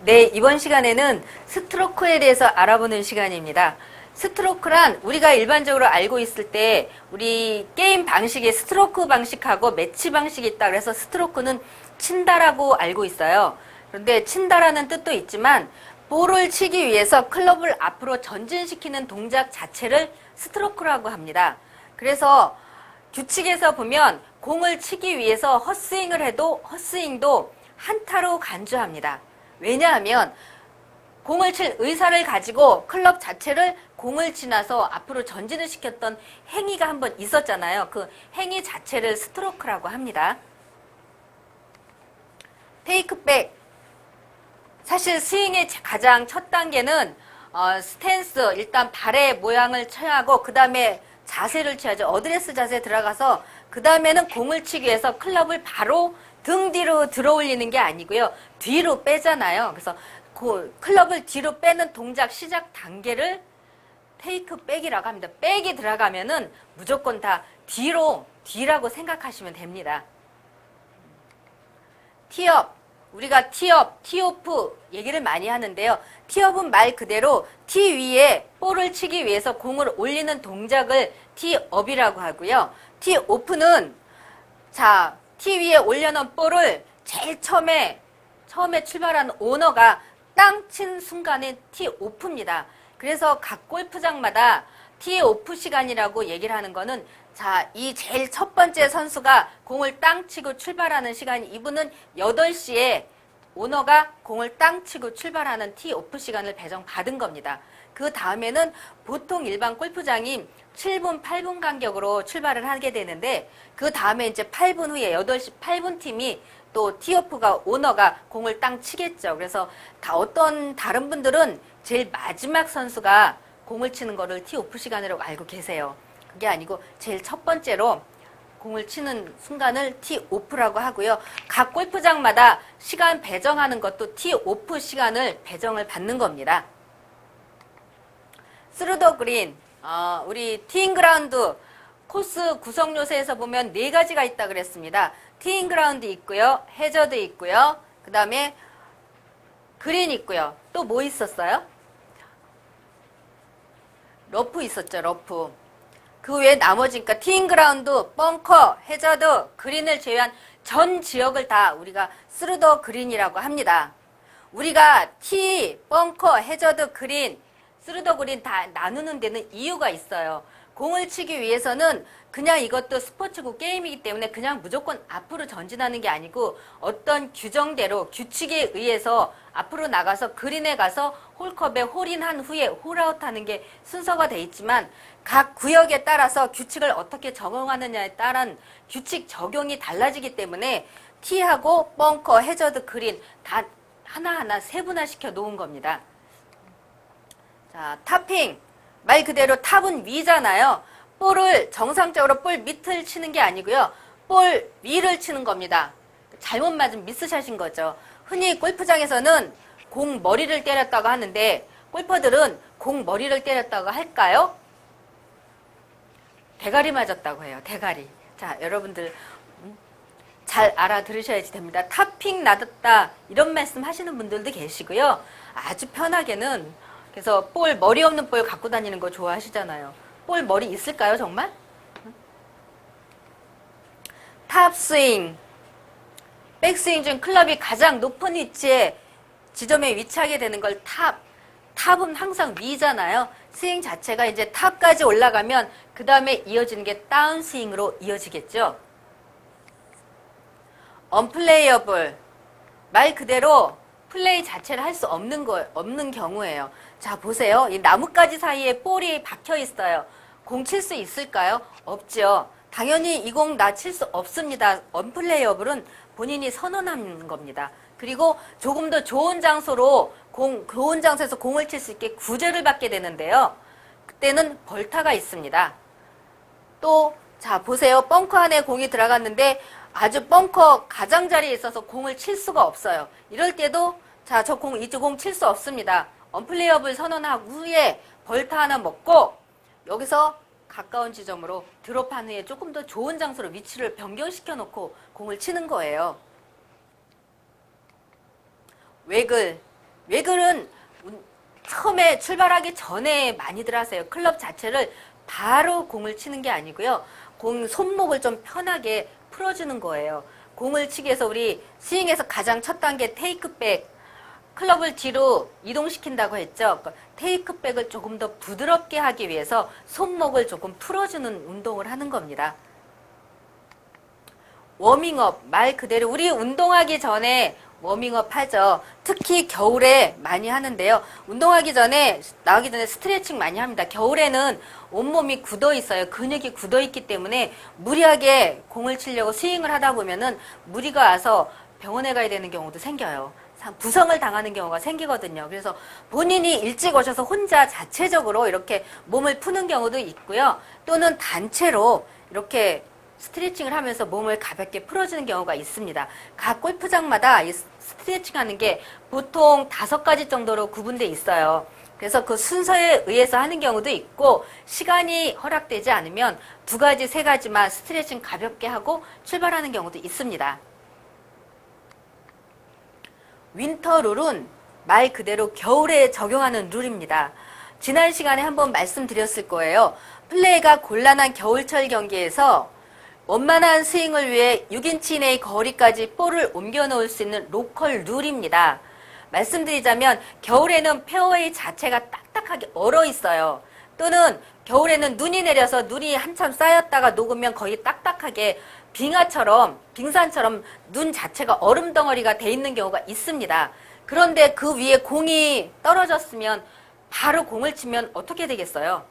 네, 이번 시간에는 스트로크에 대해서 알아보는 시간입니다. 스트로크란 우리가 일반적으로 알고 있을 때 우리 게임 방식에 스트로크 방식하고 매치 방식이 있다. 그래서 스트로크는 친다라고 알고 있어요. 그런데 친다라는 뜻도 있지만 볼을 치기 위해서 클럽을 앞으로 전진시키는 동작 자체를 스트로크라고 합니다. 그래서 규칙에서 보면 공을 치기 위해서 헛스윙을 해도 헛스윙도 한타로 간주합니다. 왜냐하면 공을 칠 의사를 가지고 클럽 자체를 공을 지나서 앞으로 전진을 시켰던 행위가 한번 있었잖아요. 그 행위 자체를 스트로크라고 합니다. 테이크백. 사실 스윙의 가장 첫 단계는 스탠스, 일단 발의 모양을 취하고 그 다음에 자세를 취하죠. 어드레스 자세에 들어가서 그 다음에는 공을 치기 위해서 클럽을 바로 등 뒤로 들어 올리는 게 아니고요. 뒤로 빼잖아요. 그래서 그 클럽을 뒤로 빼는 동작 시작 단계를 테이크백이라고 합니다. 백이 들어가면은 무조건 다 뒤라고 생각하시면 됩니다. 티업. 우리가 티업, 티오프 얘기를 많이 하는데요. 티업은 말 그대로 티 위에 볼을 치기 위해서 공을 올리는 동작을 티업이라고 하고요. 티오프는 티 위에 올려놓은 볼을 제일 처음에 출발하는 오너가 땅 친 순간에 티오프입니다. 그래서 각 골프장마다 티오프 시간이라고 얘기를 하는 거는 이 제일 첫 번째 선수가 공을 땅 치고 출발하는 시간이 이분은 8시에 오너가 공을 땅 치고 출발하는 티오프 시간을 배정받은 겁니다. 그 다음에는 보통 일반 골프장이 7분, 8분 간격으로 출발을 하게 되는데 그 다음에 이제 8분 후에 8시 8분 팀이 또 티오프가 오너가 공을 땅 치겠죠. 그래서 어떤 다른 분들은 제일 마지막 선수가 공을 치는 거를 티오프 시간이라고 알고 계세요. 그게 아니고 제일 첫 번째로 공을 치는 순간을 티오프라고 하고요. 각 골프장마다 시간 배정하는 것도 티오프 시간을 배정을 받는 겁니다. 스루더 그린, 우리 티잉그라운드 코스 구성 요소에서 보면 4가지가 있다 그랬습니다. 티잉그라운드 있고요. 해저드 있고요. 그 다음에 그린 있고요. 또 뭐 있었어요? 러프 있었죠. 러프. 그 외에 나머지 그러니까 티잉그라운드, 벙커, 해저드, 그린을 제외한 전 지역을 다 우리가 스루더 그린이라고 합니다. 우리가 티, 벙커, 해저드, 그린, 스루더 그린 다 나누는 데는 이유가 있어요. 공을 치기 위해서는 그냥 이것도 스포츠고 게임이기 때문에 그냥 무조건 앞으로 전진하는 게 아니고 어떤 규정대로 규칙에 의해서 앞으로 나가서 그린에 가서 홀컵에 홀인한 후에 홀아웃하는 게 순서가 돼 있지만 각 구역에 따라서 규칙을 어떻게 적용하느냐에 따른 규칙 적용이 달라지기 때문에 티하고 벙커, 해저드, 그린 다 하나하나 세분화시켜 놓은 겁니다. 자, 탑핑. 말 그대로 탑은 위잖아요. 볼을 정상적으로 볼 밑을 치는 게 아니고요. 볼 위를 치는 겁니다. 잘못 맞으면 미스샷인 거죠. 흔히 골프장에서는 공 머리를 때렸다고 하는데 골퍼들은 공 머리를 때렸다고 할까요? 대가리 맞았다고 해요. 대가리. 자, 여러분들 잘 알아들으셔야지 됩니다. 탑핑 놔뒀다 이런 말씀 하시는 분들도 계시고요. 아주 편하게는 그래서 볼 머리 없는 볼 갖고 다니는 거 좋아하시잖아요. 볼 머리 있을까요 정말? 탑스윙. 백스윙 중 클럽이 가장 높은 위치에 지점에 위치하게 되는 걸 탑은 항상 위잖아요. 스윙 자체가 이제 탑까지 올라가면 그 다음에 이어지는 게 다운스윙으로 이어지겠죠. 언플레이어블. 말 그대로 플레이 자체를 할 수 없는 경우예요. 자, 보세요. 이 나뭇가지 사이에 볼이 박혀 있어요. 공 칠 수 있을까요? 없죠. 당연히 이 공 나 칠 수 없습니다. 언플레이어블은 본인이 선언하는 겁니다. 그리고 조금 더 좋은 장소로 좋은 장소에서 공을 칠 수 있게 구제를 받게 되는데요. 그때는 벌타가 있습니다. 또, 자, 보세요. 벙커 안에 공이 들어갔는데 아주 벙커 가장자리에 있어서 공을 칠 수가 없어요. 이럴 때도 이제 공 칠 수 없습니다. 언플레이어블 선언한 후에 벌타 하나 먹고 여기서 가까운 지점으로 드롭한 후에 조금 더 좋은 장소로 위치를 변경시켜 놓고 공을 치는 거예요. 웨글. 외글은 처음에 출발하기 전에 많이들 하세요. 클럽 자체를 바로 공을 치는 게 아니고요. 공 손목을 좀 편하게 풀어주는 거예요. 공을 치기 위해서 우리 스윙에서 가장 첫 단계 테이크백, 클럽을 뒤로 이동시킨다고 했죠. 테이크백을 조금 더 부드럽게 하기 위해서 손목을 조금 풀어주는 운동을 하는 겁니다. 워밍업, 말 그대로 우리 운동하기 전에 워밍업 하죠. 특히 겨울에 많이 하는데요. 운동하기 전에, 나가기 전에 스트레칭 많이 합니다. 겨울에는 온몸이 굳어 있어요. 근육이 굳어 있기 때문에 무리하게 공을 치려고 스윙을 하다 보면은 무리가 와서 병원에 가야 되는 경우도 생겨요. 부상을 당하는 경우가 생기거든요. 그래서 본인이 일찍 오셔서 혼자 자체적으로 이렇게 몸을 푸는 경우도 있고요. 또는 단체로 이렇게 스트레칭을 하면서 몸을 가볍게 풀어주는 경우가 있습니다. 각 골프장마다 이 스트레칭 하는 게 보통 5가지 정도로 구분되어 있어요. 그래서 그 순서에 의해서 하는 경우도 있고, 시간이 허락되지 않으면 2가지, 3가지만 스트레칭 가볍게 하고 출발하는 경우도 있습니다. 윈터 룰은 말 그대로 겨울에 적용하는 룰입니다. 지난 시간에 한번 말씀드렸을 거예요. 플레이가 곤란한 겨울철 경기에서 원만한 스윙을 위해 6인치 이내의 거리까지 볼을 옮겨 놓을 수 있는 로컬 룰입니다. 말씀드리자면 겨울에는 페어웨이 자체가 딱딱하게 얼어 있어요. 또는 겨울에는 눈이 내려서 눈이 한참 쌓였다가 녹으면 거의 딱딱하게 빙산처럼 눈 자체가 얼음 덩어리가 돼 있는 경우가 있습니다. 그런데 그 위에 공이 떨어졌으면 바로 공을 치면 어떻게 되겠어요?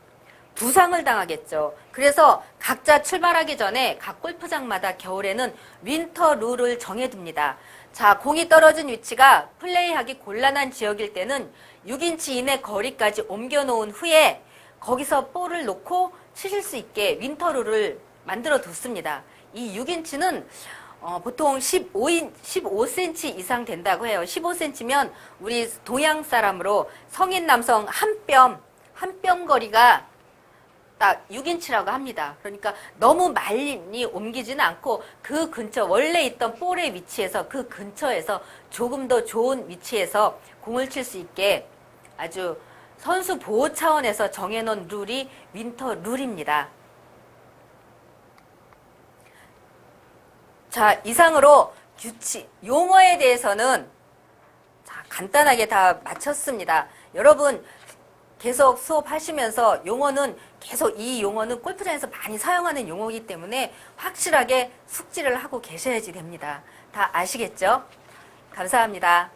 부상을 당하겠죠. 그래서 각자 출발하기 전에 각 골프장마다 겨울에는 윈터 룰을 정해둡니다. 자, 공이 떨어진 위치가 플레이하기 곤란한 지역일 때는 6인치 이내 거리까지 옮겨놓은 후에 거기서 볼을 놓고 치실 수 있게 윈터 룰을 만들어 뒀습니다. 이 6인치는 보통 15cm 이상 된다고 해요. 15cm면 우리 동양 사람으로 성인 남성 한 뼘 거리가 딱 6인치라고 합니다. 그러니까 너무 많이 옮기지는 않고 그 근처, 원래 있던 볼의 위치에서 그 근처에서 조금 더 좋은 위치에서 공을 칠 수 있게 아주 선수 보호 차원에서 정해놓은 룰이 윈터 룰입니다. 자, 이상으로 규칙, 용어에 대해서는 간단하게 다 마쳤습니다. 여러분 계속 수업하시면서 계속 이 용어는 골프장에서 많이 사용하는 용어이기 때문에 확실하게 숙지를 하고 계셔야지 됩니다. 다 아시겠죠? 감사합니다.